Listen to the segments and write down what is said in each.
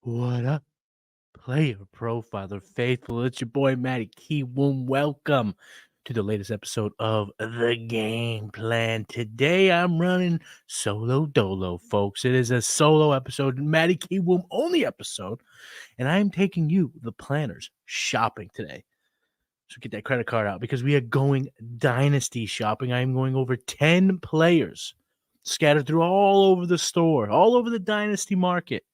What up, player profiler faithful? It's your boy Matty Kiwoom. Welcome to the latest episode of the game plan. Today I'm running solo dolo, folks. It is a solo episode, Matty Kiwoom only episode, and I'm taking you, the planners, shopping today. So get that credit card out because we are going Dynasty shopping. I am going over 10 players scattered through all over the store, all over the Dynasty market.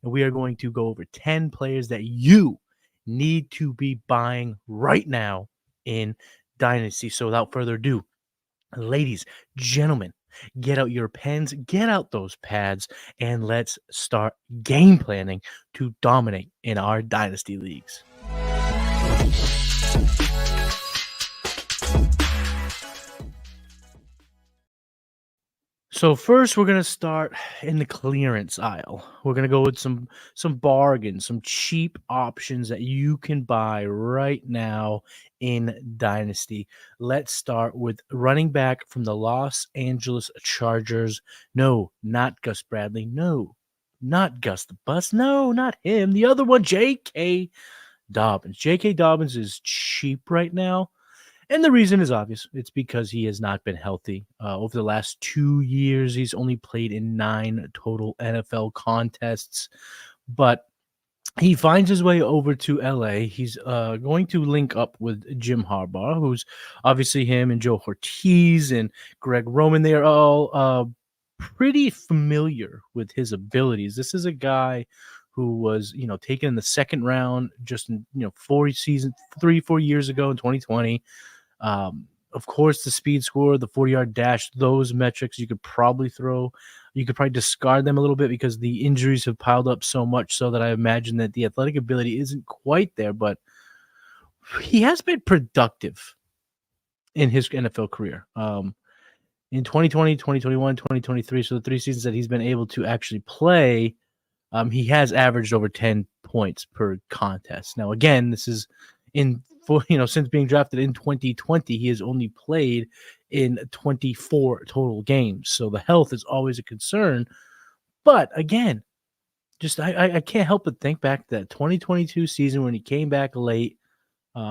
And we are going to go over 10 players that you need to be buying right now in Dynasty. So without further ado, ladies, gentlemen, get out your pens, get out those pads, and let's start game planning to dominate in our Dynasty leagues. So first, we're gonna start in the clearance aisle. We're gonna go with some bargains, some cheap options that you can buy right now in Dynasty. Let's start with running back from the Los Angeles Chargers. No, not Gus Bradley. No, not Gus the Bus. No, not him. The other one, J.K. Dobbins. J.K. Dobbins is cheap right now. And the reason is obvious. It's because he has not been healthy. Over the last 2 years, he's only played in 9 total NFL contests. But he finds his way over to LA. He's going to link up with Jim Harbaugh, who's obviously him and Joe Ortiz and Greg Roman. They are all pretty familiar with his abilities. This is a guy who was, taken in the second round just in, 3-4 years ago in 2020. Of course, the speed score, the 40-yard dash, those metrics you could probably discard them a little bit because the injuries have piled up so much so that I imagine that the athletic ability isn't quite there, but he has been productive in his NFL career. In 2020, 2021, 2023, so the 3 seasons that he's been able to actually play, he has averaged over 10 points per contest. Now, again, this is since being drafted in 2020, he has only played in 24 total games. So the health is always a concern. But again, just I can't help but think back to that 2022 season when he came back late.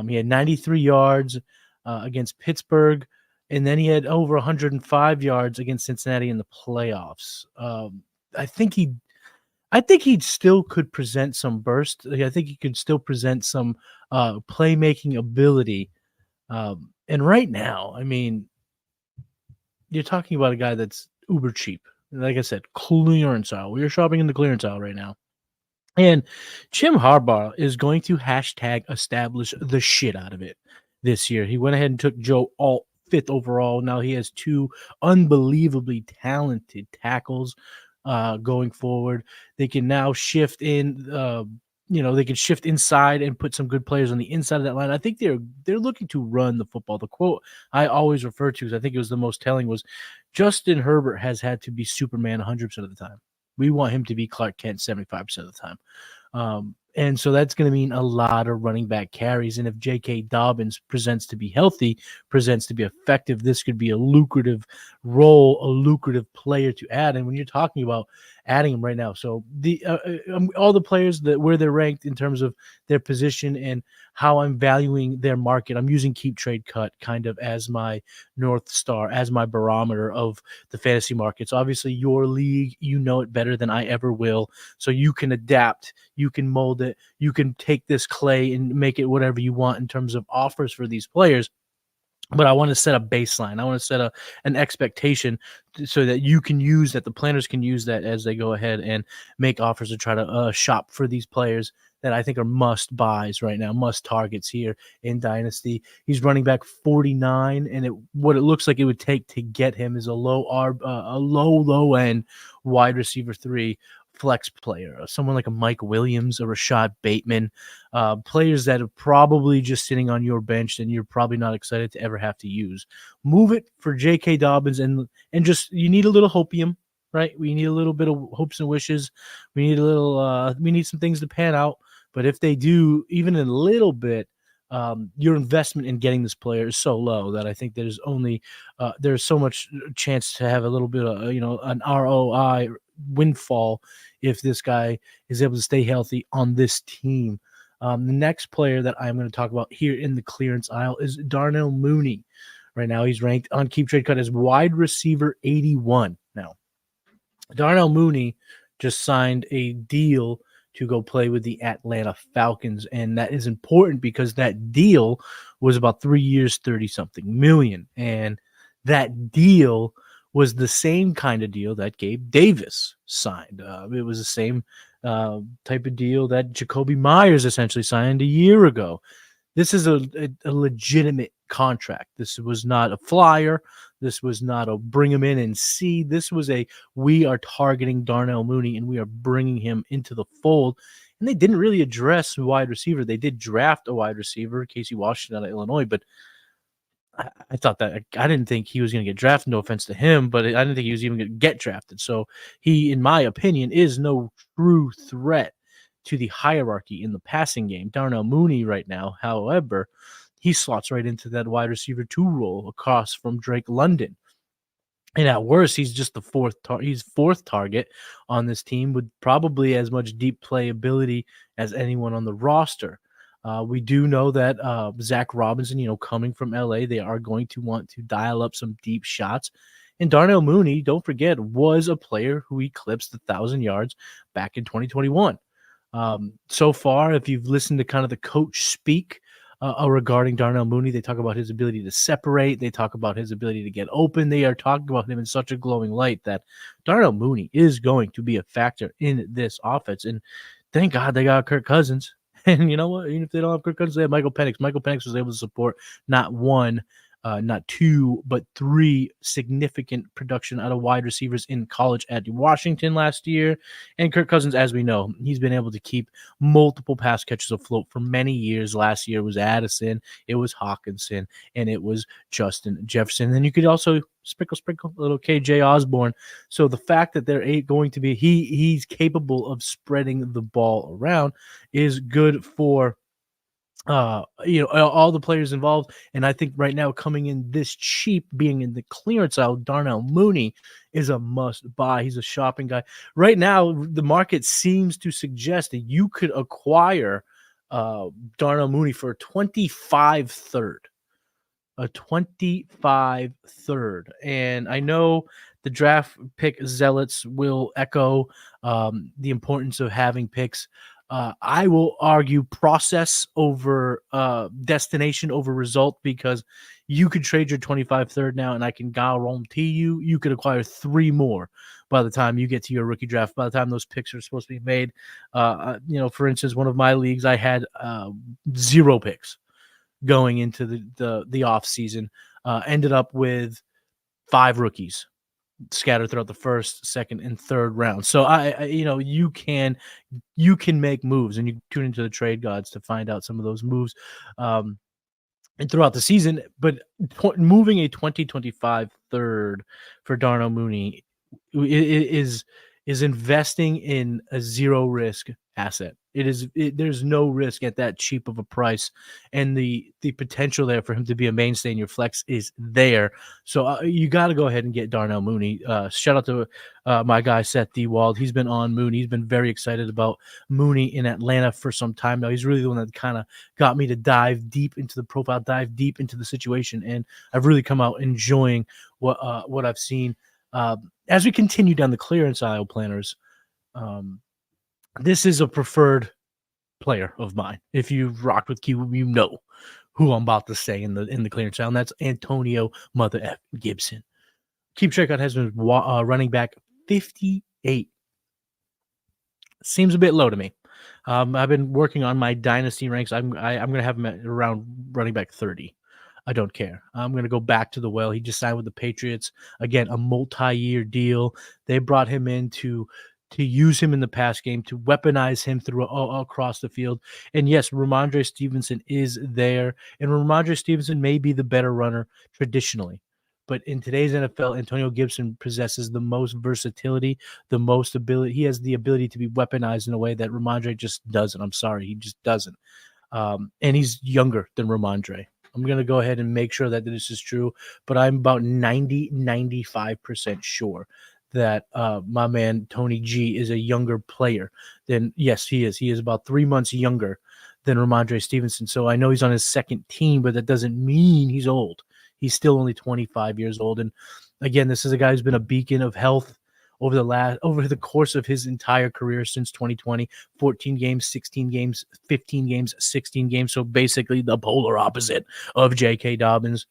He had 93 yards against Pittsburgh, and then he had over 105 yards against Cincinnati in the playoffs. I think he still could present some burst. I think he could still present some playmaking ability. And right now, I mean, you're talking about a guy that's uber cheap. Like I said, clearance aisle. We are shopping in the clearance aisle right now. And Jim Harbaugh is going to #establish the shit out of it this year. He went ahead and took Joe Alt 5th overall. Now he has 2 unbelievably talented tackles going forward. They can now shift in, they can shift inside and put some good players on the inside of that line. I think they're looking to run the football. The quote I always refer to, I think it was the most telling, was Justin Herbert has had to be Superman 100% of the time. We want him to be Clark Kent 75% of the time. And so that's going to mean a lot of running back carries. And if J.K. Dobbins presents to be healthy, presents to be effective, this could be a lucrative role, a lucrative player to add. And when you're talking about adding him right now, so the all the players where they're ranked in terms of their position and how I'm valuing their market, I'm using Keep Trade Cut kind of as my North Star, as my barometer of the fantasy markets. Obviously, your league, you know it better than I ever will. So you can adapt, you can mold it, you can take this clay and make it whatever you want in terms of offers for these players. But I want to set a baseline. I want to set an expectation so that you can use that, the planners can use that as they go ahead and make offers to try to shop for these players that I think are must buys right now, must targets here in Dynasty. He's running back 49, and what it looks like it would take to get him is a low end wide receiver 3 flex player, someone like a Mike Williams, a Rashad Bateman, players that are probably just sitting on your bench and you're probably not excited to ever have to use. Move it for J.K. Dobbins and just, you need a little hopium, right? We need a little bit of hopes and wishes. We need some things to pan out. But if they do, even in a little bit, your investment in getting this player is so low that I think there's so much chance to have a little bit of, an ROI windfall if this guy is able to stay healthy on this team. The next player that I'm going to talk about here in the clearance aisle is Darnell Mooney. Right now, he's ranked on Keep Trade Cut as wide receiver 81. Now, Darnell Mooney just signed a deal to go play with the Atlanta Falcons, and that is important because that deal was about 3 years, 30-something million, and that deal was the same kind of deal that Gabe Davis signed. It was the same type of deal that Jacoby Myers essentially signed a year ago. This is a legitimate contract. This was not a flyer. This was not a bring him in and see. This was a we are targeting Darnell Mooney and we are bringing him into the fold. And they didn't really address wide receiver. They did draft a wide receiver, Casey Washington out of Illinois, but I thought that I didn't think he was going to get drafted. No offense to him, but I didn't think he was even going to get drafted. So he, in my opinion, is no true threat to the hierarchy in the passing game. Darnell Mooney right now, however, he slots right into that wide receiver 2 role across from Drake London. And at worst, he's just the fourth target on this team with probably as much deep playability as anyone on the roster. We do know that Zach Robinson, coming from LA, they are going to want to dial up some deep shots. And Darnell Mooney, don't forget, was a player who eclipsed 1,000 yards back in 2021. So far, if you've listened to kind of the coach speak regarding Darnell Mooney, they talk about his ability to separate. They talk about his ability to get open. They are talking about him in such a glowing light that Darnell Mooney is going to be a factor in this offense. And thank God they got Kirk Cousins. And you know what? Even if they don't have Kirk Cousins, they have Michael Penix. Michael Penix was able to support not one, not two, but 3 significant production out of wide receivers in college at Washington last year. And Kirk Cousins, as we know, he's been able to keep multiple pass catches afloat for many years. Last year was Addison, it was Hawkinson, and it was Justin Jefferson. And then you could also sprinkle a little KJ Osborne. So the fact that they're going to be he's capable of spreading the ball around is good for all the players involved. And I think right now, coming in this cheap, being in the clearance aisle, Darnell Mooney is a must buy. He's a shopping guy. Right now, the market seems to suggest that you could acquire Darnell Mooney for a 25 third. A 25 third. And I know the draft pick zealots will echo the importance of having picks. I will argue process over destination over result, because you could trade your 25 third now, and I can guarantee you could acquire 3 more by the time you get to your rookie draft, by the time those picks are supposed to be made. For instance, one of my leagues, I had 0 picks going into the off season, ended up with 5 rookies scattered throughout the first, second, and third round. So you can make moves, and you tune into the trade gods to find out some of those moves and throughout the season. But moving a 2025 third for Darnell Mooney is investing in a 0 risk asset. There's no risk at that cheap of a price, and the potential there for him to be a mainstay in your flex is there. So you got to go ahead and get Darnell Mooney. Shout out to my guy Seth Dewald. He's been on Mooney. He's been very excited about Mooney in Atlanta for some time now. He's really the one that kind of got me to dive deep into the profile, dive deep into the situation, and I've really come out enjoying what I've seen. As we continue down the clearance aisle, planners, this is a preferred player of mine. If you've rocked with Kiwoom, you know who I'm about to say in the clearance aisle, and that's Antonio Mother F. Gibson. Keep Checkout has been running back 58. Seems a bit low to me. I've been working on my dynasty ranks. I'm going to have him at around running back 30. I don't care. I'm going to go back to the well. He just signed with the Patriots. Again, a multi-year deal. They brought him in to use him in the pass game, to weaponize him through across the field. And yes, Ramondre Stevenson is there. And Ramondre Stevenson may be the better runner traditionally. But in today's NFL, Antonio Gibson possesses the most versatility, the most ability. He has the ability to be weaponized in a way that Ramondre just doesn't. I'm sorry, he just doesn't. And he's younger than Ramondre. I'm going to go ahead and make sure that this is true, but I'm about 95% sure that my man Tony G is a younger player than, yes, he is. He is about 3 months younger than Ramondre Stevenson. So I know he's on his second team, but that doesn't mean he's old. He's still only 25 years old. And again, this is a guy who's been a beacon of health over the course of his entire career since 2020. 14 games, 16 games, 15 games, 16 games. So basically the polar opposite of J.K. Dobbins.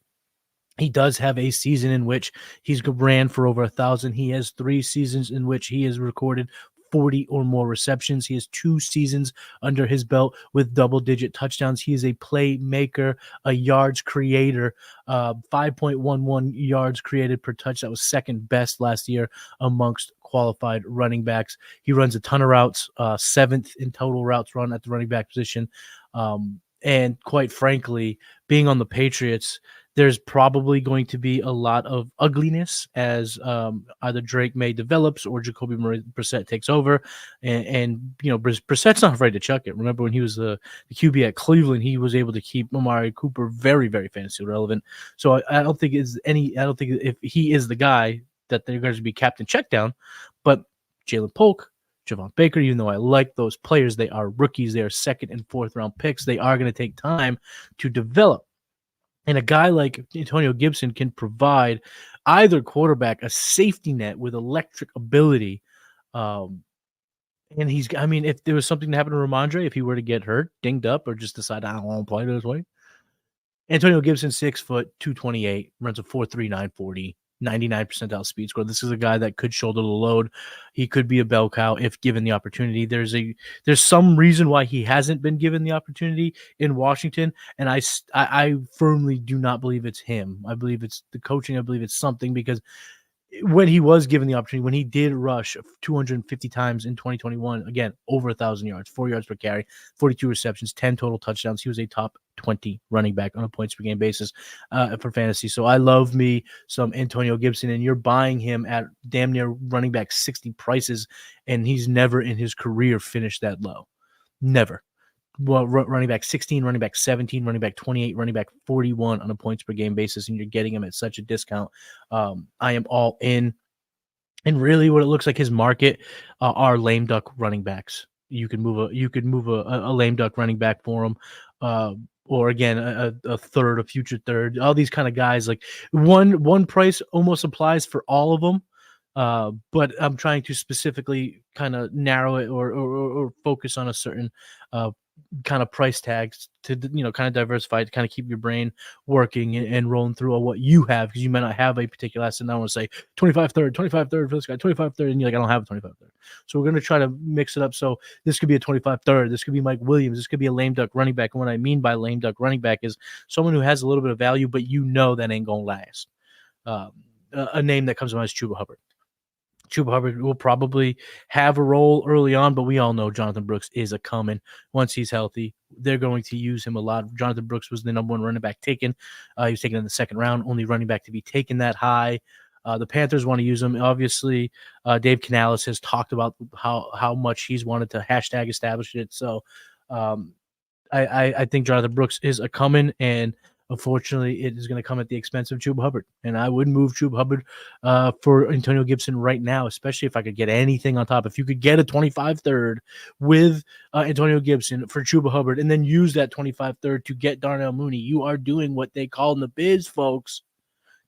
He does have a season in which he's ran for over 1,000. He has 3 seasons in which he has recorded 40 or more receptions. He has 2 seasons under his belt with double-digit touchdowns. He is a playmaker, a yards creator, 5.11 yards created per touch. That was second best last year amongst qualified running backs. He runs a ton of routes, 7th in total routes run at the running back position. And quite frankly, being on the Patriots, there's probably going to be a lot of ugliness as either Drake May develops or Jacoby Brissett takes over. And you know, Brissett's not afraid to chuck it. Remember when he was the QB at Cleveland, he was able to keep Amari Cooper very, very fantasy relevant. So I don't think if he is the guy that they're going to be captain check down, but Jalen Polk, Javon Baker, even though I like those players, they are rookies. They are 2nd and 4th round picks. They are going to take time to develop. And a guy like Antonio Gibson can provide either quarterback a safety net with electric ability. And if there was something to happen to Ramondre, if he were to get hurt, dinged up, or just decide I don't want to play this way, Antonio Gibson, 6 foot, 228, runs a 4.3, 940. 99 percentile speed score. This is a guy that could shoulder the load. He could be a bell cow if given the opportunity. There's some reason why he hasn't been given the opportunity in Washington, and I firmly do not believe it's him. I believe it's the coaching. I believe it's something, because when he was given the opportunity, when he did rush 250 times in 2021, again, over 1,000 yards, 4 yards per carry, 42 receptions, 10 total touchdowns. He was a top 20 running back on a points per game basis for fantasy. So I love me some Antonio Gibson, and you're buying him at damn near running back 60 prices, and he's never in his career finished that low. Never. Well, running back 16, running back 17, running back 28, running back 41 on a points per game basis, and you're getting him at such a discount. I am all in. And really, what it looks like his market are lame duck running backs. You could move a lame duck running back for him, or again a third, a future third. All these kind of guys, like one price almost applies for all of them. But I'm trying to specifically kind of narrow it or focus on a certain kind of price tags to, kind of diversify, to kind of keep your brain working and rolling through what you have, because you may not have a particular asset. And I want to say 25 third for this guy, 25 third, and you're like, I don't have a 25 third. So we're going to try to mix it up. So this could be a 25 third. This could be Mike Williams. This could be a lame duck running back. And what I mean by lame duck running back is someone who has a little bit of value, but that ain't going to last. A name that comes to mind is Chuba Hubbard. Chuba Hubbard will probably have a role early on, but we all know Jonathan Brooks is a coming. Once he's healthy, they're going to use him a lot. Jonathan Brooks was the number 1 running back taken. He was taken in the 2nd round, only running back to be taken that high. The Panthers want to use him. Obviously, Dave Canales has talked about how much he's wanted to hashtag establish it. So I think Jonathan Brooks is a coming, and unfortunately, it is going to come at the expense of Chuba Hubbard. And I would move Chuba Hubbard for Antonio Gibson right now, especially if I could get anything on top. If you could get a 25 third with Antonio Gibson for Chuba Hubbard, and then use that 25 third to get Darnell Mooney, you are doing what they call in the biz, folks,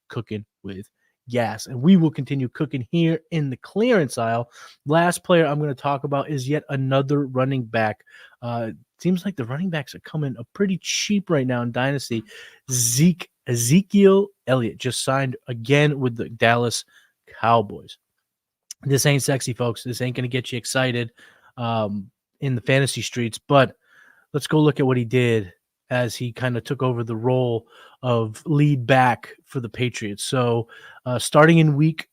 cooking with gas. And we will continue cooking here in the clearance aisle. Last player I'm going to talk about is yet another running back. Seems like the running backs are coming up pretty cheap right now in Dynasty. Ezekiel Elliott just signed again with the Dallas Cowboys. This ain't sexy, folks. This ain't going to get you excited in the fantasy streets, but let's go look at what he did as he kind of took over the role of lead back for the Patriots. So starting in week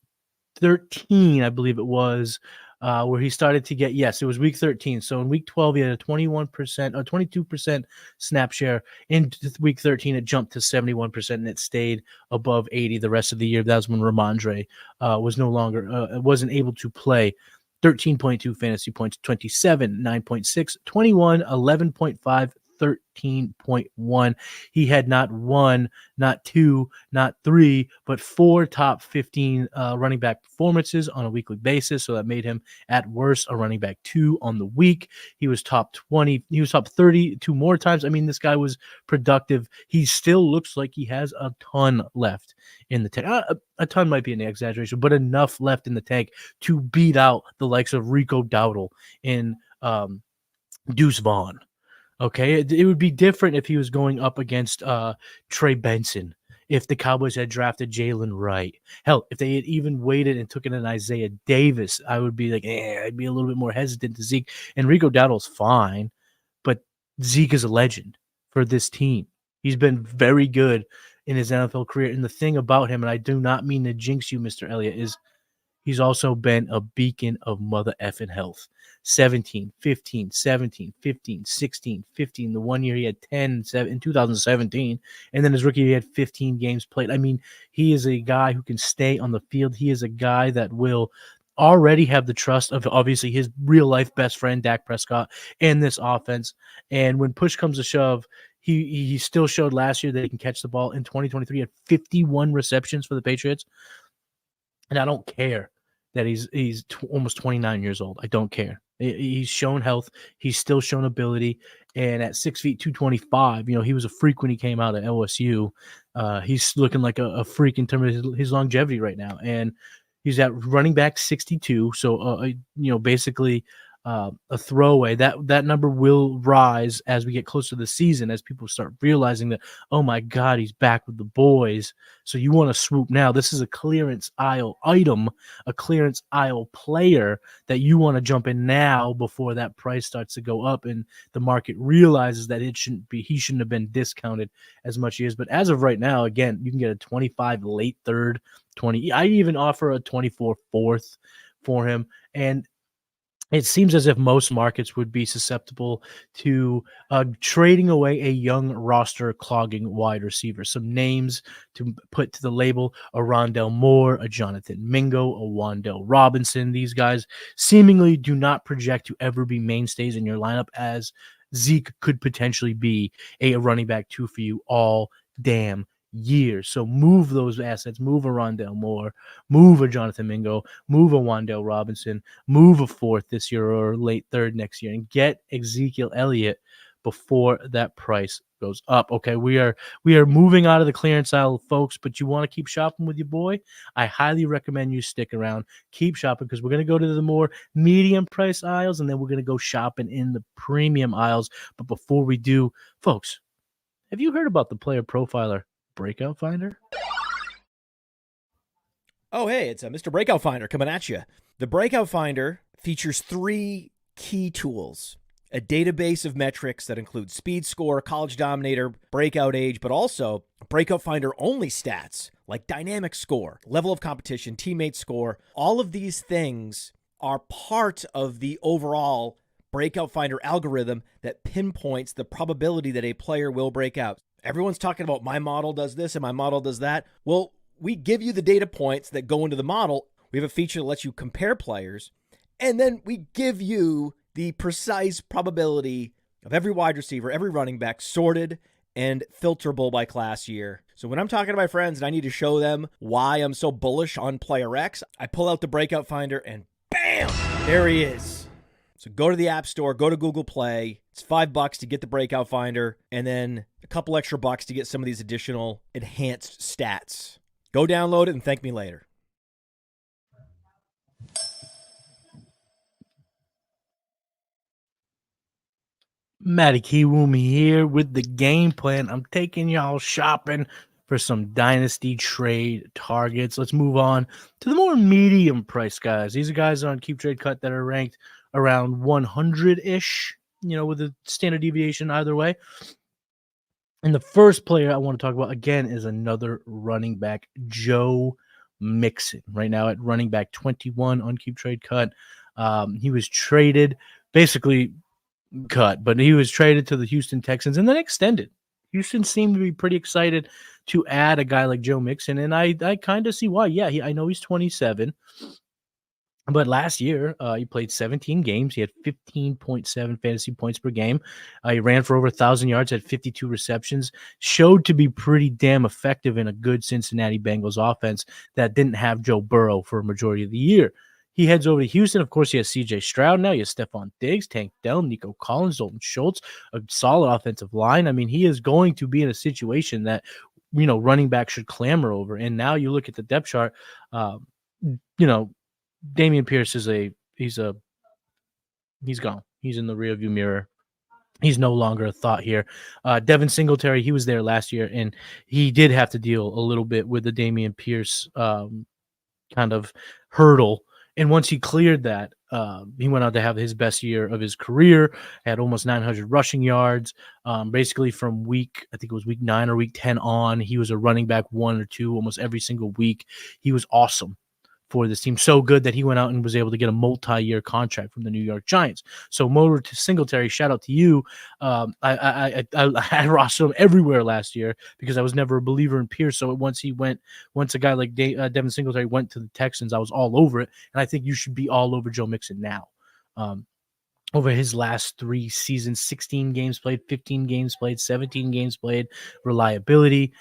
13, I believe it was, where he started to get, yes, it was week 13. So in week 12, he had a 21% or 22% snap share. In week 13, it jumped to 71%, and it stayed above 80 the rest of the year. That was when Ramondre wasn't able to play. 13.2 fantasy points, 27, 9.6, 21, 11.5, 13.1. He had not one, not two, not three, but four top 15 running back performances on a weekly basis. So that made him at worst a running back 2 on the week. He was top 20. He was top 30 two more times. I mean, this guy was productive. He still looks like he has a ton left in the tank. A ton might be an exaggeration, but enough left in the tank to beat out the likes of Rico Dowdle and Deuce Vaughn. Okay, it would be different if he was going up against Trey Benson, if the Cowboys had drafted Jalen Wright. Hell, if they had even waited and took in an Isaiah Davis, I would be like, I'd be a little bit more hesitant to Zeke. And Rico Dowdle's fine, but Zeke is a legend for this team. He's been very good in his NFL career. And the thing about him, and I do not mean to jinx you, Mr. Elliott, is he's also been a beacon of mother effing health. 17, 15, 17, 15, 16, 15. The one year he had 10 in 2017. And then his rookie, he had 15 games played. I mean, he is a guy who can stay on the field. He is a guy that will already have the trust of obviously his real life best friend, Dak Prescott, and this offense. And when push comes to shove, he still showed last year that he can catch the ball. In 2023, he had 51 receptions for the Patriots. And I don't care that he's almost 29 years old. I don't care. He's shown health. He's still shown ability. And at 6 feet, 225, he was a freak when he came out of LSU. He's looking like a freak in terms of his longevity right now. And he's at running back 62. So, basically a throwaway. That number will rise as we get closer to the season, as people start realizing that, oh my God, he's back with the boys. So you want to swoop now. This is a clearance aisle item, a clearance aisle player that you want to jump in now before that price starts to go up and the market realizes that he shouldn't have been discounted as much as he is. But as of right now, again, you can get a 25 late third, 20. I even offer a 24 fourth for him. And it seems as if most markets would be susceptible to trading away a young roster clogging wide receiver. Some names to put to the label: a Rondell Moore, a Jonathan Mingo, a Wan'Dale Robinson. These guys seemingly do not project to ever be mainstays in your lineup, as Zeke could potentially be a running back 2 for you all damn years. So move those assets, move a Rondell Moore, move a Jonathan Mingo, move a Wan'Dale Robinson, move a fourth this year or late third next year, and get Ezekiel Elliott before that price goes up. Okay, we are moving out of the clearance aisle, folks, but you want to keep shopping with your boy? I highly recommend you stick around, keep shopping, because we're going to go to the more medium price aisles, and then we're going to go shopping in the premium aisles. But before we do, folks, have you heard about the Player Profiler Breakout Finder? Oh, hey, it's Mr. Breakout Finder coming at you. The Breakout Finder features 3 key tools: a database of metrics that include speed score, college dominator, breakout age, but also Breakout Finder only stats like dynamic score, level of competition, teammate score. All of these things are part of the overall Breakout Finder algorithm that pinpoints the probability that a player will break out. Everyone's talking about my model does this and my model does that. Well, we give you the data points that go into the model. We have a feature that lets you compare players, and then we give you the precise probability of every wide receiver, every running back, sorted and filterable by class year. So when I'm talking to my friends and I need to show them why I'm so bullish on Player X, I pull out the Breakout Finder and bam, there he is. So go to the App Store, go to Google Play. It's $5 to get the Breakout Finder, and then a couple extra bucks to get some of these additional enhanced stats. Go download it and thank me later. Matty Kiwoom here with the game plan. I'm taking y'all shopping for some Dynasty trade targets. Let's move on to the more medium price guys. These are guys on Keep Trade Cut that are ranked around 100-ish, with a standard deviation either way. And the first player I want to talk about, again, is another running back, Joe Mixon, right now at running back 21 on Keep Trade Cut. He was traded, basically cut, but he was traded to the Houston Texans and then extended. Houston seemed to be pretty excited to add a guy like Joe Mixon, and I kind of see why. Yeah, I know he's 27. But last year, he played 17 games. He had 15.7 fantasy points per game. He ran for over 1,000 yards, had 52 receptions, showed to be pretty damn effective in a good Cincinnati Bengals offense that didn't have Joe Burrow for a majority of the year. He heads over to Houston. Of course, he has C.J. Stroud now. He has Stephon Diggs, Tank Dell, Nico Collins, Dalton Schultz, a solid offensive line. I mean, he is going to be in a situation that, running back should clamor over. And now you look at the depth chart, you know, Damian Pierce is he's gone. He's in the rearview mirror. He's no longer a thought here. Devin Singletary, he was there last year, and he did have to deal a little bit with the Damian Pierce kind of hurdle. And once he cleared that, he went on to have his best year of his career, had almost 900 rushing yards. Basically from I think it was week 9 or week 10 on, he was a running back 1 or 2 almost every single week. He was awesome for this team, so good that he went out and was able to get a multi-year contract from the New York Giants. So Motor to Singletary, shout out to you. I had rostered him everywhere last year because I was never a believer in Pierce. So once a guy like Devin Singletary went to the Texans, I was all over it. And I think you should be all over Joe Mixon now. Over his last 3 seasons, 16 games played, 15 games played, 17 games played, reliability.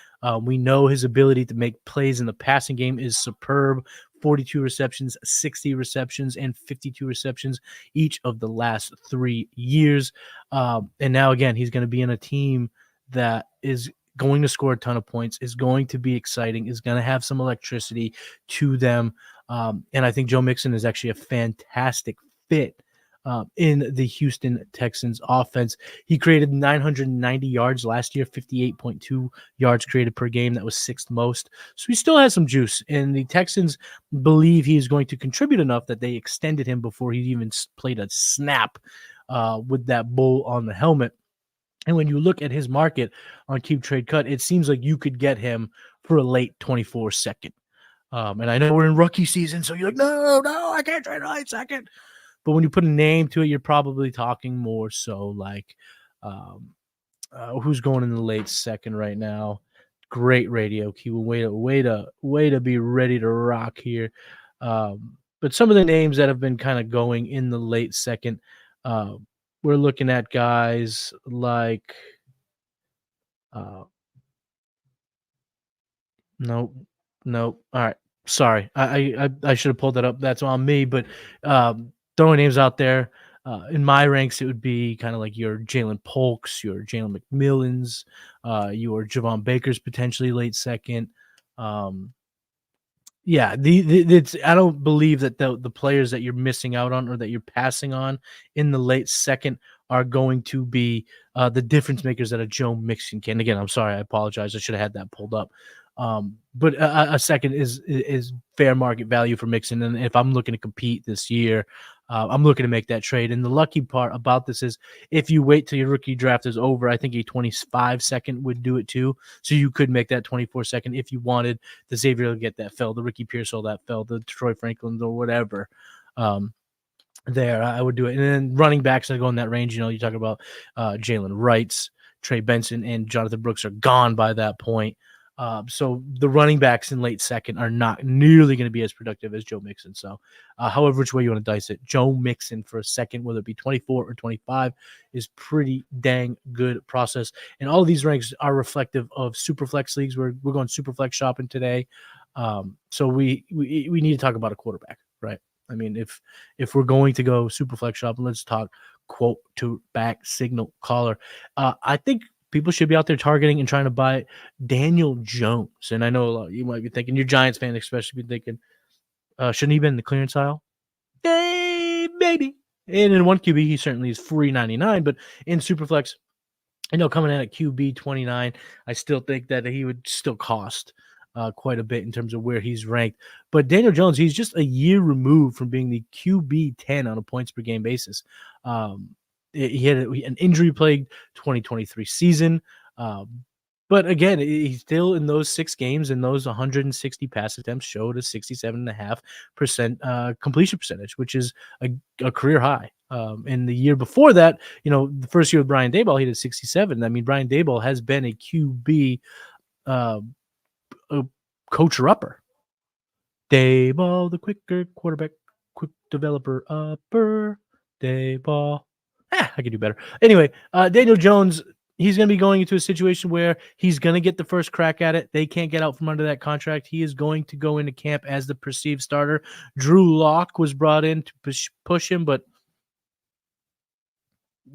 We know his ability to make plays in the passing game is superb. 42 receptions, 60 receptions, and 52 receptions each of the last 3 years. And now, again, he's going to be in a team that is going to score a ton of points, is going to be exciting, is going to have some electricity to them. And I think Joe Mixon is actually a fantastic fit in the Houston Texans offense. He created 990 yards last year, 58.2 yards created per game. That was 6th most. So he still has some juice. And the Texans believe he is going to contribute enough that they extended him before he even played a snap with that bull on the helmet. And when you look at his market on Keep Trade Cut, it seems like you could get him for a late 24 second. And I know we're in rookie season, so you're like, no, I can't trade a late second. But when you put a name to it, you're probably talking more so like who's going in the late second right now. Great radio, Kiwoom. Way to be ready to rock here. But some of the names that have been kind of going in the late second, we're looking at guys like nope. All right. Sorry. I should have pulled that up. That's on me. But throwing names out there. In my ranks, it would be kind of like your Jalen Polks, your Jalen McMillans, your Javon Bakers potentially late second. Yeah, I don't believe that the players that you're missing out on or that you're passing on in the late second are going to be the difference makers that a Joe Mixon can. Again, I'm sorry, I apologize. I should have had that pulled up. But a second is fair market value for Mixon, and if I'm looking to compete this year, I'm looking to make that trade. And the lucky part about this is if you wait till your rookie draft is over, I think a 25 second would do it too. So you could make that 24 second if you wanted the Xavier to get that fell, the Ricky Pearsall that fell, the Troy Franklin or whatever. There, I would do it. And then running backs that go in that range, you talk about Jalen Wrights, Trey Benson, and Jonathan Brooks are gone by that point. So the running backs in late second are not nearly going to be as productive as Joe Mixon. So however which way you want to dice it, Joe Mixon for a second, whether it be 24 or 25, is pretty dang good process. And all of these ranks are reflective of Superflex leagues. We're going Superflex shopping today. So we need to talk about a quarterback, right? I mean, if we're going to go Superflex shopping, let's talk quote to back signal caller. I think people should be out there targeting and trying to buy Daniel Jones. And I know a lot of you might be thinking, your Giants fan especially be thinking, shouldn't he be in the clearance aisle? Hey, maybe. And in one QB, he certainly is $3.99, but in Superflex, coming in at QB 29, I still think that he would still cost quite a bit in terms of where he's ranked. But Daniel Jones, he's just a year removed from being the QB 10 on a points per game basis. He had an injury-plagued 2023 season. But again, he's still in those 6 games and those 160 pass attempts showed a 67.5% completion percentage, which is a career high. And the year before that, the first year with Brian Daboll, he did 67. I mean, Brian Daboll has been a QB coacher-upper. Daboll, the quicker quarterback, developer upper day ball. I could do better. Anyway, Daniel Jones, he's going to be going into a situation where he's going to get the first crack at it. They can't get out from under that contract. He is going to go into camp as the perceived starter. Drew Lock was brought in to push him, but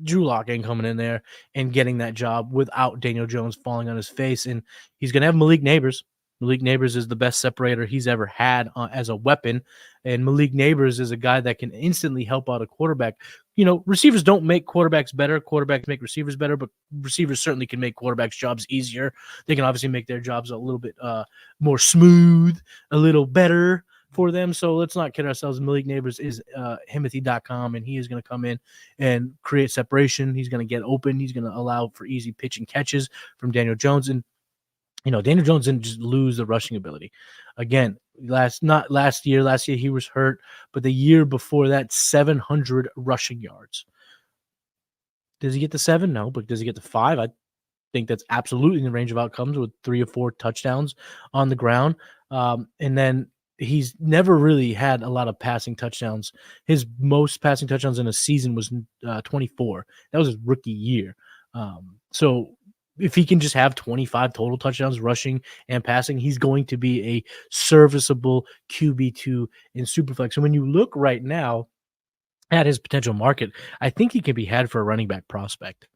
Drew Lock ain't coming in there and getting that job without Daniel Jones falling on his face. And he's going to have Malik Neighbors. Malik Neighbors is the best separator he's ever had as a weapon. And Malik Neighbors is a guy that can instantly help out a quarterback. You know, receivers don't make quarterbacks better. Quarterbacks make receivers better, but receivers certainly can make quarterbacks' jobs easier. They can obviously make their jobs a little bit more smooth, a little better for them. So let's not kid ourselves. Malik Neighbors is Himothy.com, and he is going to come in and create separation. He's going to get open. He's going to allow for easy pitch and catches from Daniel Jones. And, you know, Daniel Jones didn't just lose the rushing ability. Again, last year he was hurt, but the year before that, 700 rushing yards. Does he get to 7? No, but does he get to 5? I think that's absolutely in the range of outcomes with 3 or 4 touchdowns on the ground. And then he's never really had a lot of passing touchdowns. His most passing touchdowns in a season was 24. That was his rookie year. So if he can just have 25 total touchdowns rushing and passing, he's going to be a serviceable QB2 in Superflex. And when you look right now at his potential market, I think he can be had for a running back prospect.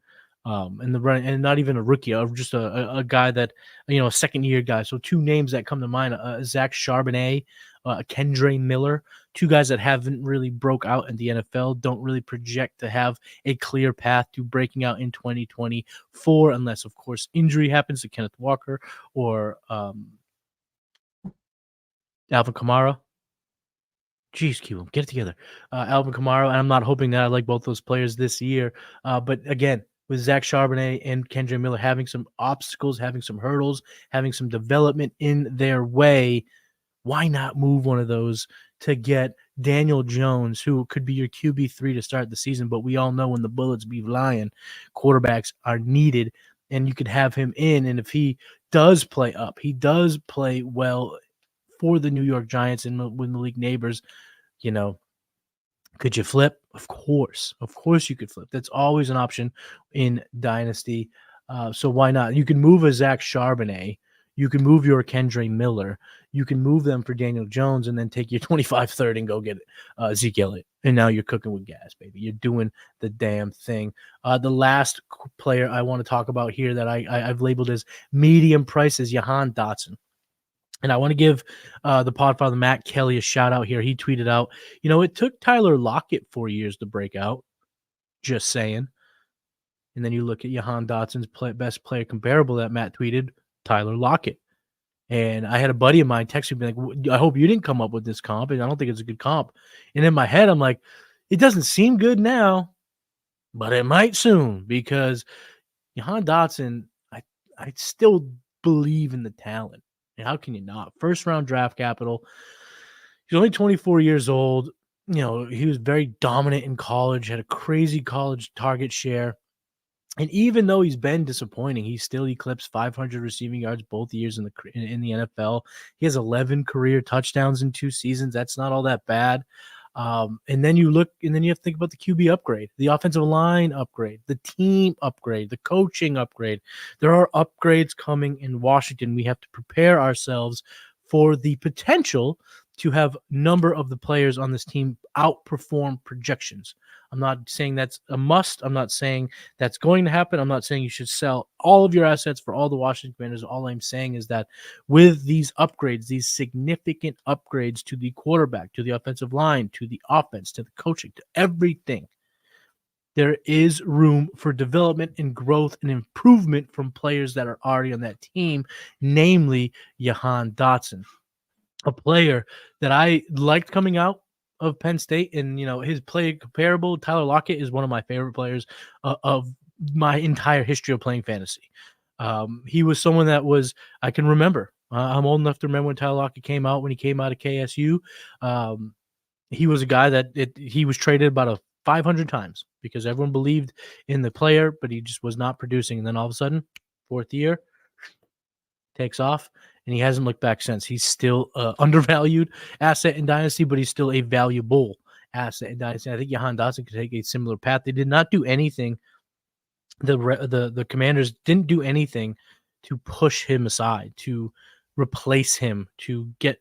And not even a rookie, just a guy that, you know, a second year guy. So 2 names that come to mind: Zach Charbonnet, Kendre Miller, 2 guys that haven't really broke out in the NFL, don't really project to have a clear path to breaking out in 2024, unless, of course, injury happens to Kenneth Walker or Alvin Kamara. Jeez, Kiwoom, get it together. Alvin Kamara, and I'm not hoping that I like both those players this year. But again, with Zach Charbonnet and Kendre Miller having some obstacles, having some hurdles, having some development in their way, why not move one of those to get Daniel Jones, who could be your QB3 to start the season? But we all know when the bullets be flying, quarterbacks are needed, and you could have him in. And if he does play up, he does play well for the New York Giants and with Malik Neighbors, you know, could you flip? Of course you could flip. That's always an option in Dynasty. So why not? You can move a Zach Charbonnet. You can move your Kendre Miller. You can move them for Daniel Jones and then take your 25-30 and go get Zeke Elliott. And now you're cooking with gas, baby. You're doing the damn thing. The last player I want to talk about here that I've labeled as medium price is Jahan Dotson. And I want to give the podfather Matt Kelly a shout out here. He tweeted out, you know, it took Tyler Lockett 4 years to break out. Just saying. And then you look at Jahan Dotson's best player comparable that Matt tweeted, Tyler Lockett. And I had a buddy of mine text me like, I hope you didn't come up with this comp, and I don't think it's a good comp. And in my head, I'm like, it doesn't seem good now, but it might soon, because Jahan Dotson, I still believe in the talent. And how can you not? First round draft capital. He's only 24 years old. You know, he was very dominant in college, had a crazy college target share. And even though he's been disappointing, he still eclipsed 500 receiving yards both years in the NFL. He has 11 career touchdowns in 2 seasons. That's not all that bad. And then you have to think about the QB upgrade, the offensive line upgrade, the team upgrade, the coaching upgrade. There are upgrades coming in Washington. We have to prepare ourselves for the potential to have number of the players on this team outperform projections. I'm not saying that's a must. I'm not saying that's going to happen. I'm not saying you should sell all of your assets for all the Washington Commanders. All I'm saying is that with these upgrades, these significant upgrades to the quarterback, to the offensive line, to the offense, to the coaching, to everything, there is room for development and growth and improvement from players that are already on that team, namely Jahan Dotson, a player that I liked coming out of Penn State, and you know, his play comparable. Tyler Lockett is one of my favorite players of my entire history of playing fantasy. He was someone that I can remember. I'm old enough to remember when Tyler Lockett came out. When he came out of KSU, he was a guy that he was traded about 500 times because everyone believed in the player, but he just was not producing. And then all of a sudden, 4th year, takes off. And he hasn't looked back since. He's still undervalued asset in Dynasty, but he's still a valuable asset in Dynasty. I think Jahan Dotson could take a similar path. They did not do anything. The Commanders didn't do anything to push him aside, to replace him, to get,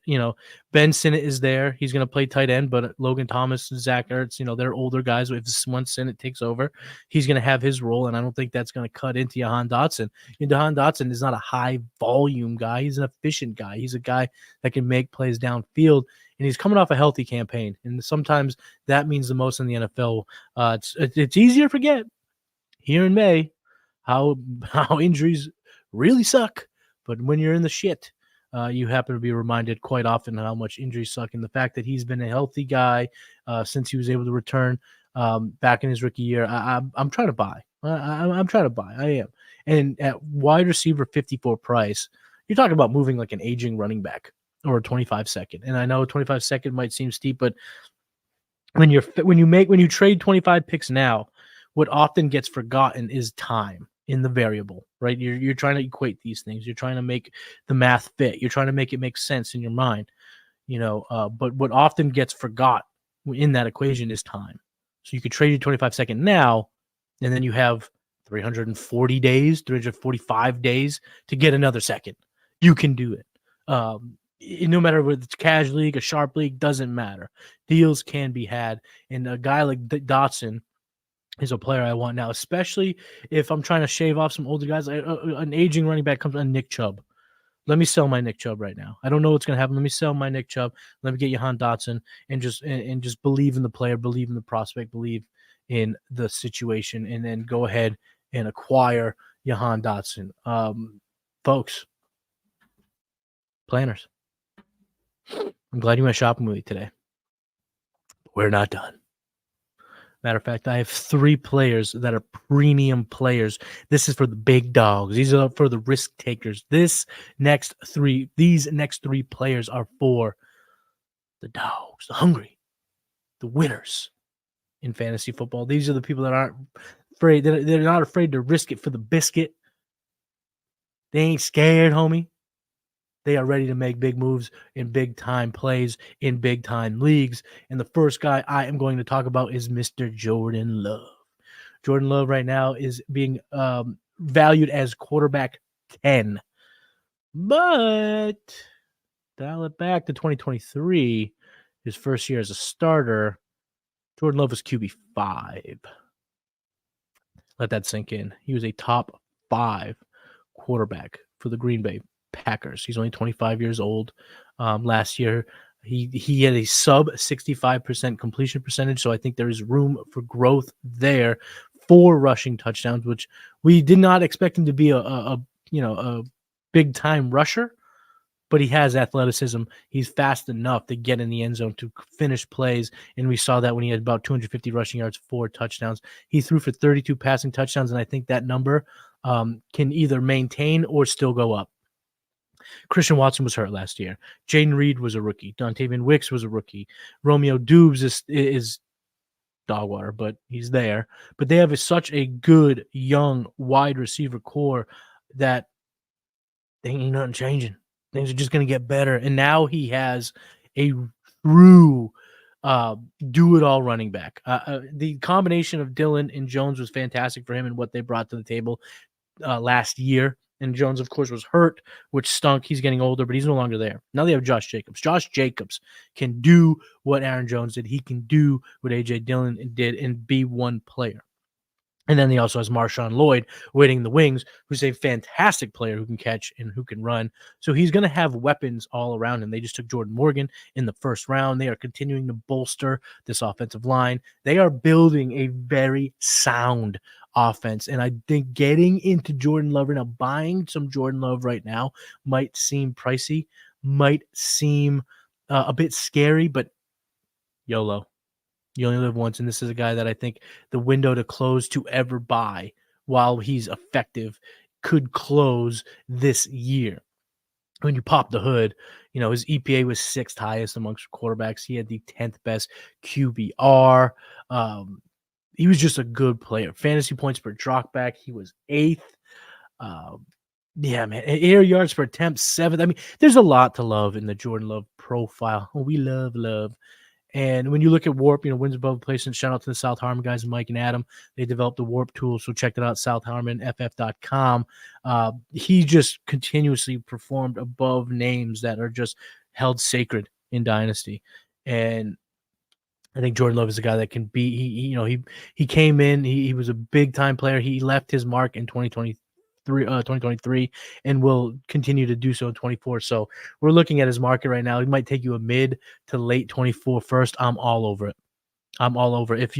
Ben Sinnott is there. He's going to play tight end, but Logan Thomas, Zach Ertz, they're older guys. If once Sinnott takes over, he's going to have his role, and I don't think that's going to cut into Jahan Dotson. Jahan Dotson is not a high volume guy. He's an efficient guy. He's a guy that can make plays downfield, and he's coming off a healthy campaign, and sometimes that means the most in the NFL. It's easy to forget here in May how injuries really suck, but when you're in the shit, you happen to be reminded quite often how much injuries suck, and the fact that he's been a healthy guy since he was able to return back in his rookie year. I'm trying to buy. I'm trying to buy. I am. And at wide receiver 54 price, you're talking about moving like an aging running back or a 25-second. And I know 25-second might seem steep, but when you trade 25 picks now, what often gets forgotten is time in the variable, right? You're trying to equate these things. You're trying to make the math fit. You're trying to make it make sense in your mind, but what often gets forgot in that equation is time. So you could trade your 25-second now, and then you have 340 days, 345 days to get another second. You can do it. No matter whether it's cash league, a sharp league, doesn't matter. Deals can be had. And a guy like Dotson is a player I want now, especially if I'm trying to shave off some older guys. An aging running back comes on Nick Chubb. Let me sell my Nick Chubb right now. I don't know what's going to happen. Let me sell my Nick Chubb. Let me get Jahan Dotson and just believe in the player, believe in the prospect, believe in the situation, and then go ahead and acquire Jahan Dotson. Folks, planners, I'm glad you went shopping with me today. We're not done. Matter of fact, I have 3 players that are premium players. This is for the big dogs. These are for the risk takers. These next 3 players are for the dogs, the hungry, the winners in fantasy football. These are the people that aren't afraid. They're not afraid to risk it for the biscuit. They ain't scared, homie. They are ready to make big moves in big-time plays in big-time leagues. And the first guy I am going to talk about is Mr. Jordan Love. Jordan Love right now is being valued as quarterback 10. But dial it back to 2023, his first year as a starter, Jordan Love was QB 5. Let that sink in. He was a top 5 quarterback for the Green Bay Packers. He's only 25 years old. Last year, he had a sub 65% completion percentage, so I think there is room for growth there for rushing touchdowns, which we did not expect him to be a big time rusher, but he has athleticism. He's fast enough to get in the end zone to finish plays, and we saw that when he had about 250 rushing yards, 4 touchdowns. He threw for 32 passing touchdowns, and I think that number can either maintain or still go up. Christian Watson was hurt last year. Jaden Reed was a rookie. Dontavian Wicks was a rookie. Romeo Doubs is dog water, but he's there. But they have such a good young wide receiver core that they ain't nothing changing. Things are just going to get better. And now he has a true do-it-all running back. The combination of Dillon and Jones was fantastic for him and what they brought to the table last year. And Jones, of course, was hurt, which stunk. He's getting older, but he's no longer there. Now they have Josh Jacobs. Josh Jacobs can do what Aaron Jones did. He can do what A.J. Dillon did and be one player. And then he also has Marshawn Lloyd waiting the wings, who's a fantastic player who can catch and who can run. So he's going to have weapons all around him. They just took Jordan Morgan in the first round. They are continuing to bolster this offensive line. They are building a very sound offense. And I think getting into Jordan Love right now, buying some Jordan Love right now might seem pricey, might seem a bit scary, but YOLO. You only live once, and this is a guy that I think the window to close to ever buy while he's effective could close this year. When you pop the hood, his EPA was 6th highest amongst quarterbacks. He had the 10th best QBR. He was just a good player. Fantasy points per dropback, he was 8th. Yeah, man. Air yards per attempt, 7th. I mean, there's a lot to love in the Jordan Love profile. We love. And when you look at Warp, wins above placement, shout out to the South Harmon guys, Mike and Adam. They developed the Warp tool, so check it out, southharmonff.com. He just continuously performed above names that are just held sacred in Dynasty. And I think Jordan Love is a guy that can be. He came in. He was a big time player. He left his mark in 2023, and will continue to do so in 24. So we're looking at his market right now. He might take you a mid to late 24 first. I'm all over it. I'm all over it.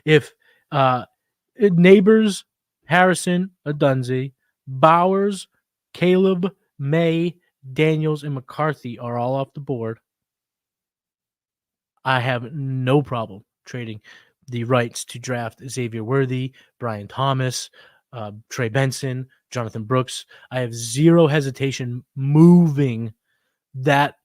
If Neighbors, Harrison, Adunzi, Bowers, Caleb, May, Daniels, and McCarthy are all off the board, I have no problem trading the rights to draft Xavier Worthy, Brian Thomas, Trey Benson, Jonathan Brooks. I have zero hesitation moving that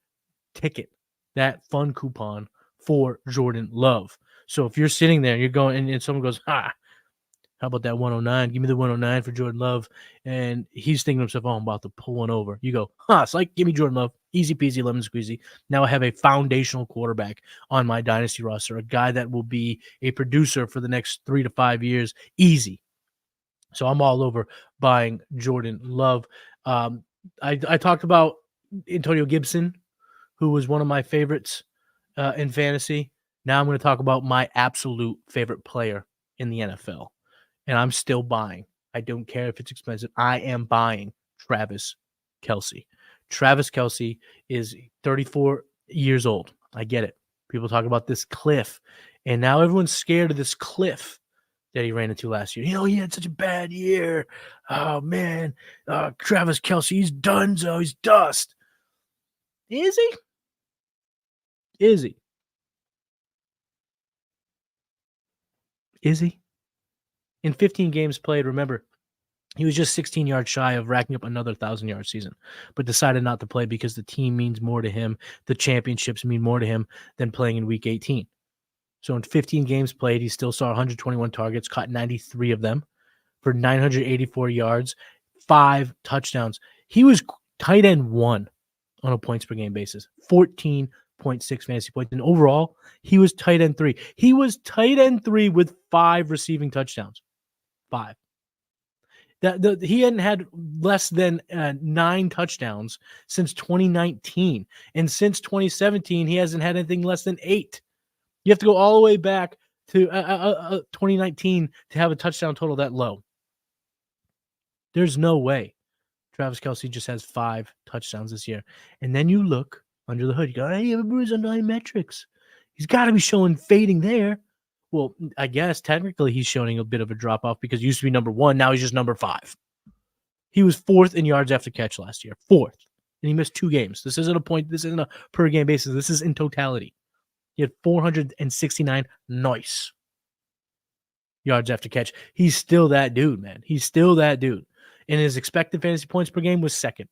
ticket, that fun coupon for Jordan Love. So if you're sitting there, you're going, and someone goes, how about that 109? Give me the 109 for Jordan Love. And he's thinking to himself, I'm about to pull one over. You go, it's like, give me Jordan Love. Easy peasy, lemon squeezy. Now I have a foundational quarterback on my dynasty roster, a guy that will be a producer for the next 3 to 5 years. Easy. So I'm all over buying Jordan Love. I talked about Antonio Gibson, who was one of my favorites in fantasy. Now I'm going to talk about my absolute favorite player in the NFL. And I'm still buying. I don't care if it's expensive. I am buying Travis Kelce. Travis Kelce is 34 years old. I get it. People talk about this cliff. And now everyone's scared of this cliff that he ran into last year. He had such a bad year. Oh, man. Travis Kelce, he's donezo. He's dust. Is he? Is he? Is he? In 15 games played, remember, he was just 16 yards shy of racking up another 1,000-yard season, but decided not to play because the team means more to him. The championships mean more to him than playing in Week 18. So in 15 games played, he still saw 121 targets, caught 93 of them for 984 yards, 5 touchdowns. He was tight end 1 on a points per game basis, 14.6 fantasy points. And overall, he was tight end 3. He was tight end 3 with 5 receiving touchdowns. 5. He hadn't had less than 9 touchdowns since 2019. And since 2017, he hasn't had anything less than 8. You have to go all the way back to 2019 to have a touchdown total that low. There's no way Travis Kelce just has 5 touchdowns this year. And then you look under the hood. You go, hey, everybody's on 9 metrics. He's got to be showing fading there. Well, I guess technically he's showing a bit of a drop-off because he used to be number 1. Now he's just number 5. He was 4th in yards after catch last year. 4th. And he missed 2 games. This isn't a point. This isn't a per-game basis. This is in totality. He had 469 nice yards after catch. He's still that dude, man. He's still that dude. And his expected fantasy points per game was 2nd.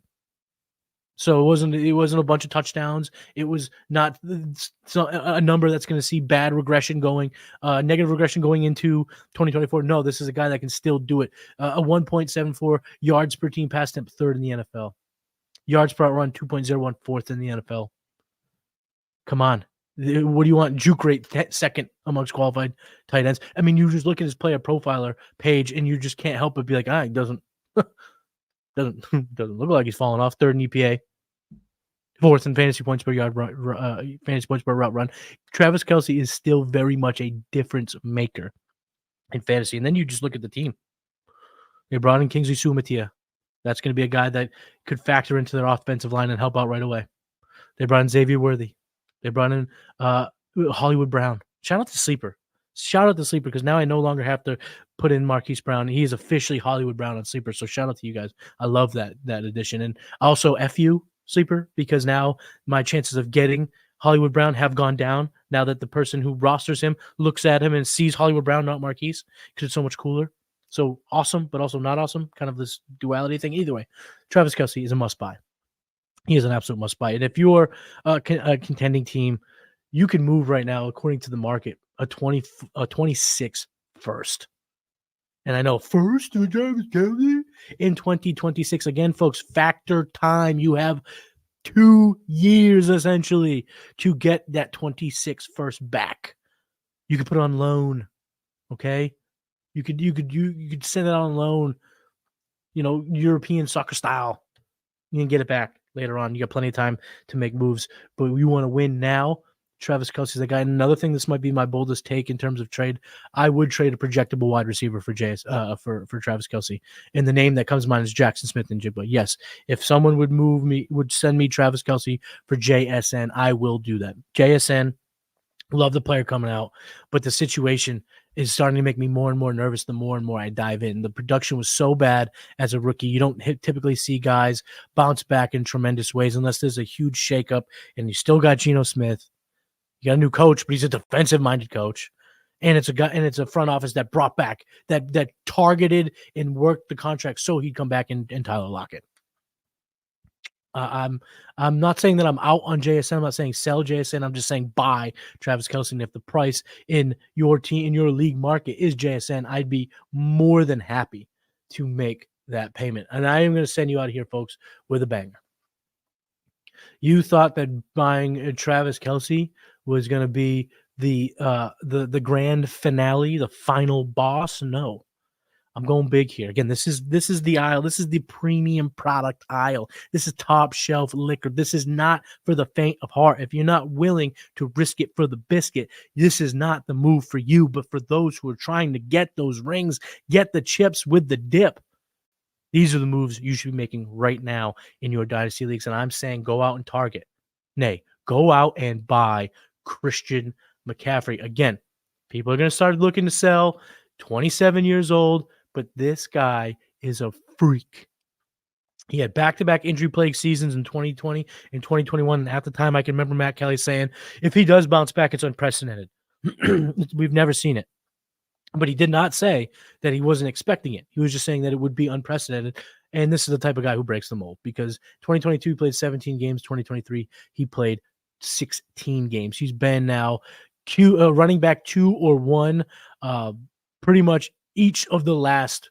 So it wasn't a bunch of touchdowns. It was not a number that's going to see bad regression negative regression going into 2024. No, this is a guy that can still do it. A 1.74 yards per team pass attempt, 3rd in the NFL. Yards per run, 2.01, 4th in the NFL. Come on. What do you want? Juke rate 2nd amongst qualified tight ends. I mean, you just look at his player profiler page and you just can't help but be like, it doesn't look like he's falling off. 3rd in EPA, 4th in fantasy points per yard fantasy points per route run. Travis Kelce is still very much a difference maker in fantasy. And then you just look at the team. They brought in Kingsley Sumatia. That's going to be a guy that could factor into their offensive line and help out right away. They brought in Xavier Worthy. They brought in Hollywood Brown. Shout out to Sleeper. Shout out to Sleeper because now I no longer have to put in Marquise Brown. He is officially Hollywood Brown on Sleeper. So shout out to you guys. I love that addition. And also F you, Sleeper, because now my chances of getting Hollywood Brown have gone down now that the person who rosters him looks at him and sees Hollywood Brown, not Marquise, because it's so much cooler. So awesome, but also not awesome. Kind of this duality thing. Either way, Travis Kelce is a must-buy. He is an absolute must-buy. And if you're a contending team, you can move right now, according to the market, a 26 first. And I know first in 2026. Again, folks, factor time. You have 2 years essentially to get that 26 first back. You could put it on loan, okay? You could send it on loan, European soccer style. You can get it back later on. You got plenty of time to make moves, but you want to win now. Travis Kelce's the guy. And another thing, this might be my boldest take in terms of trade. I would trade a projectable wide receiver for Travis Kelce. And the name that comes to mind is Jackson Smith-Njigba. Yes, if someone would send me Travis Kelce for JSN, I will do that. JSN, love the player coming out, but the situation is starting to make me more and more nervous the more and more I dive in. The production was so bad as a rookie. You don't typically see guys bounce back in tremendous ways unless there's a huge shakeup, and you still got Geno Smith. You got a new coach, but he's a defensive-minded coach. And it's a front office that brought back, that targeted and worked the contract so he'd come back and Tyler Lockett. I'm not saying that I'm out on JSN. I'm not saying sell JSN. I'm just saying buy Travis Kelce. And if the price in your team, in your league market is JSN, I'd be more than happy to make that payment. And I am going to send you out here, folks, with a banger. You thought that buying Travis Kelce was going to be the grand finale, the final boss? No. I'm going big here. Again, this is the aisle. This is the premium product aisle. This is top shelf liquor. This is not for the faint of heart. If you're not willing to risk it for the biscuit, this is not the move for you. But for those who are trying to get those rings, get the chips with the dip, these are the moves you should be making right now in your Dynasty leagues. And I'm saying go out and target. Nay, go out and buy Christian McCaffrey. Again, people are going to start looking to sell. 27 years old. But this guy is a freak. He had back-to-back injury-plagued seasons in 2020 and 2021. And at the time, I can remember Matt Kelly saying, if he does bounce back, it's unprecedented. We've never seen it. But he did not say that he wasn't expecting it. He was just saying that it would be unprecedented. And this is the type of guy who breaks the mold, because 2022 he played 17 games. 2023 he played 16 games. He's been now running back 2 or 1 pretty much each of the last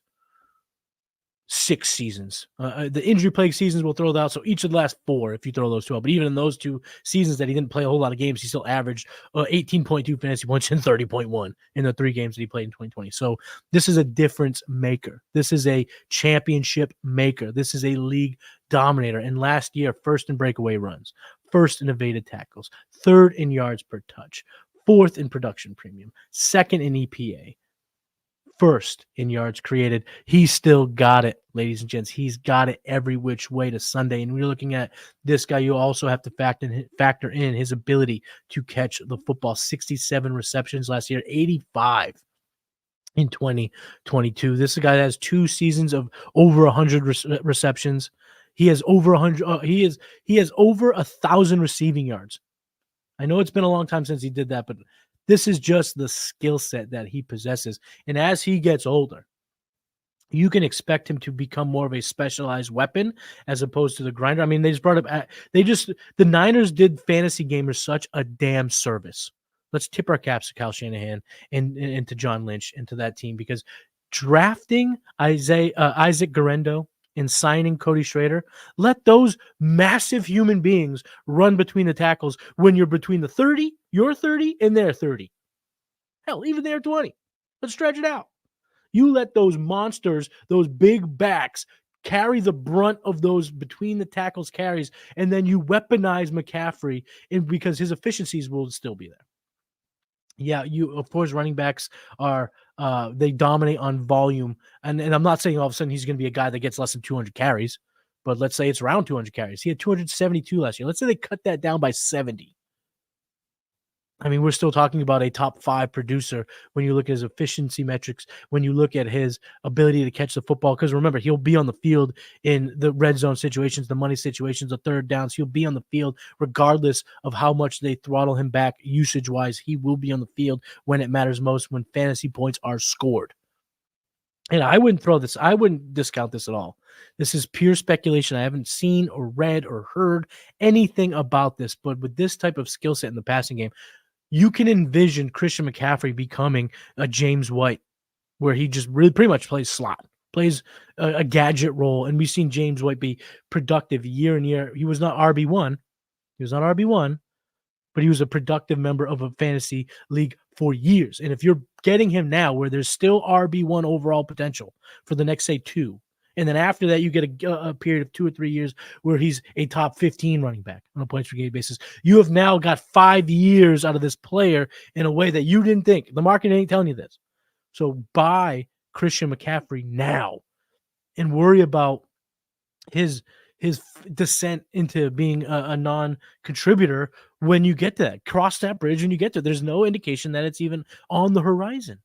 6 seasons. The injury-plagued seasons will throw that out, so each of the last 4 if you throw those 2 out. But even in those 2 seasons that he didn't play a whole lot of games, he still averaged 18.2 fantasy points and 30.1 in the 3 games that he played in 2020. So this is a difference maker. This is a championship maker. This is a league dominator. And last year, first in breakaway runs, first in evaded tackles, third in yards per touch, fourth in production premium, second in EPA, first in yards created. He's still got it, ladies and gents. He's got it every which way to Sunday. And when you're looking at this guy, you also have to factor in his ability to catch the football. 67 receptions last year, 85 in 2022. This is a guy that has 2 seasons of over 100 receptions. He has over 100. He has over 1,000 receiving yards. I know it's been a long time since he did that, but this is just the skill set that he possesses. And as he gets older, you can expect him to become more of a specialized weapon as opposed to the grinder. I mean, the Niners did fantasy gamers such a damn service. Let's tip our caps to Kyle Shanahan and to John Lynch and to that team, because drafting Isaac Guerendo and signing Cody Schrader, let those massive human beings run between the tackles when you're between the 30, your 30, and their 30. Hell, even their 20. Let's stretch it out. You let those monsters, those big backs, carry the brunt of those between the tackles carries, and then you weaponize McCaffrey because his efficiencies will still be there. Yeah, of course, running backs are they dominate on volume, and I'm not saying all of a sudden he's going to be a guy that gets less than 200 carries, but let's say it's around 200 carries. He had 272 last year. Let's say they cut that down by 70. I mean, we're still talking about a top 5 producer when you look at his efficiency metrics, when you look at his ability to catch the football. Because remember, he'll be on the field in the red zone situations, the money situations, the third downs. He'll be on the field regardless of how much they throttle him back usage-wise. He will be on the field when it matters most, when fantasy points are scored. And I wouldn't discount this at all. This is pure speculation. I haven't seen or read or heard anything about this. But with this type of skill set in the passing game, you can envision Christian McCaffrey becoming a James White, where he just really pretty much plays slot, plays a gadget role, and we've seen James White be productive year and year. He was not RB1. He was not RB1, but he was a productive member of a fantasy league for years. And if you're getting him now where there's still RB1 overall potential for the next, say, 2, and then after that you get a period of 2 or 3 years where he's a top 15 running back on a points per game basis, you have now got 5 years out of this player in a way that you didn't think. The market ain't telling you this. So buy Christian McCaffrey now and worry about his descent into being a non-contributor when you get to that. Cross that bridge when you get there. There's no indication that it's even on the horizon.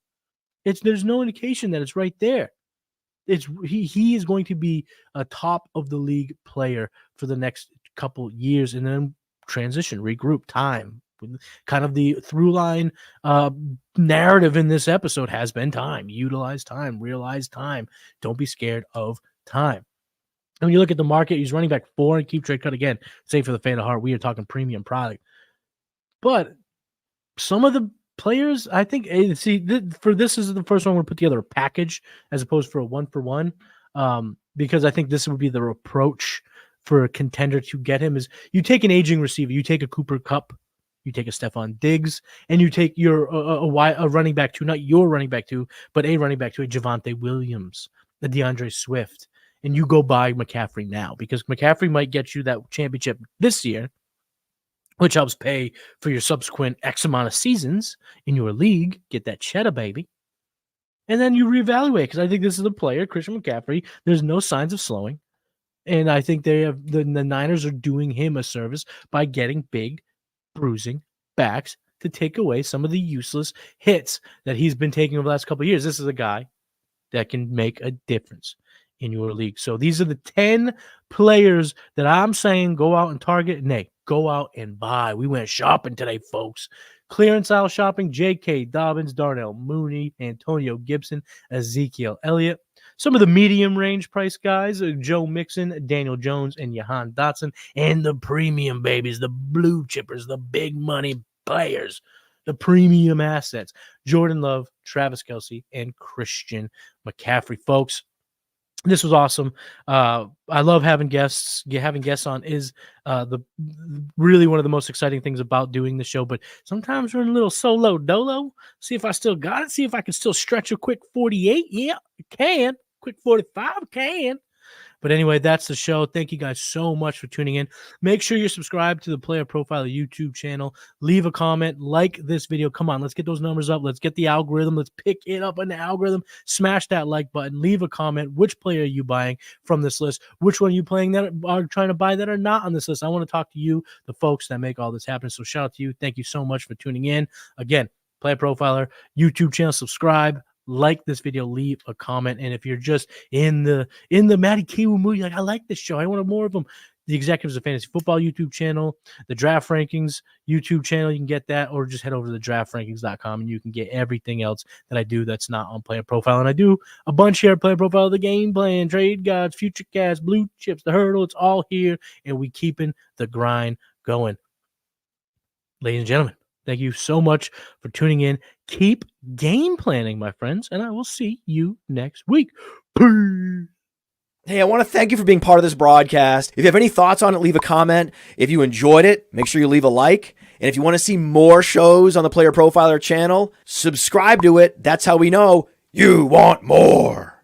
There's no indication that it's right there. He is going to be a top of the league player for the next couple years, and then transition, regroup, time. Kind of the through line narrative in this episode has been time. Utilize time, realize time. Don't be scared of time. And when you look at the market, he's running back 4 and keep trade cut again. Same for the fan of heart. We are talking premium product. But some of the players, I think, for this is the first one we're going to put together a package as opposed for a 1-for-1, because I think this would be the approach for a contender to get him is you take an aging receiver, you take a Cooper Kupp, you take a Stephon Diggs, and you take your a running back 2, not your running back 2, but a running back 2, a Javonte Williams, a DeAndre Swift, and you go buy McCaffrey now because McCaffrey might get you that championship this year, which helps pay for your subsequent X amount of seasons in your league. Get that cheddar, baby. And then you reevaluate because I think this is a player, Christian McCaffrey. There's no signs of slowing. And I think the Niners are doing him a service by getting big, bruising backs to take away some of the useless hits that he's been taking over the last couple of years. This is a guy that can make a difference in your league. So these are the 10 players that I'm saying go out and target. Nay, go out and buy. We went shopping today, folks. Clearance aisle shopping, J.K. Dobbins, Darnell Mooney, Antonio Gibson, Ezekiel Elliott. Some of the medium range price guys, Joe Mixon, Daniel Jones, and Jahan Dotson. And the premium babies, the blue chippers, the big money players, the premium assets, Jordan Love, Travis Kelce, and Christian McCaffrey. Folks, this was awesome. I love having guests. Having guests on is really one of the most exciting things about doing the show. But sometimes we're in a little solo dolo. See if I still got it. See if I can still stretch a quick 48. Yeah, I can. Quick 45, can. But anyway, that's the show. Thank you guys so much for tuning in. Make sure you're subscribed to the Player Profiler YouTube channel. Leave a comment. Like this video. Come on, let's get those numbers up. Let's get the algorithm. Let's pick it up in the algorithm. Smash that like button. Leave a comment. Which player are you buying from this list? Which one are you playing that are trying to buy that are not on this list? I want to talk to you, the folks that make all this happen. So shout out to you. Thank you so much for tuning in. Again, Player Profiler YouTube channel. Subscribe. Like this video, leave a comment, and if you're just in the Matty Kiwoom mood, like I like this show, I want more of them. The Executives of Fantasy Football YouTube channel, the Draft Rankings YouTube channel, you can get that, or just head over to the draftrankings.com and you can get everything else that I do that's not on Player Profile. And I do a bunch here at Player Profile, the game plan, trade guides, future cast, blue chips, the hurdle, it's all here, and we keeping the grind going. Ladies and gentlemen, thank you so much for tuning in. Keep game planning, my friends, and I will see you next week. Peace. Hey, I want to thank you for being part of this broadcast. If you have any thoughts on it, leave a comment. If you enjoyed it, make sure you leave a like. And if you want to see more shows on the Player Profiler channel, subscribe to it. That's how we know you want more.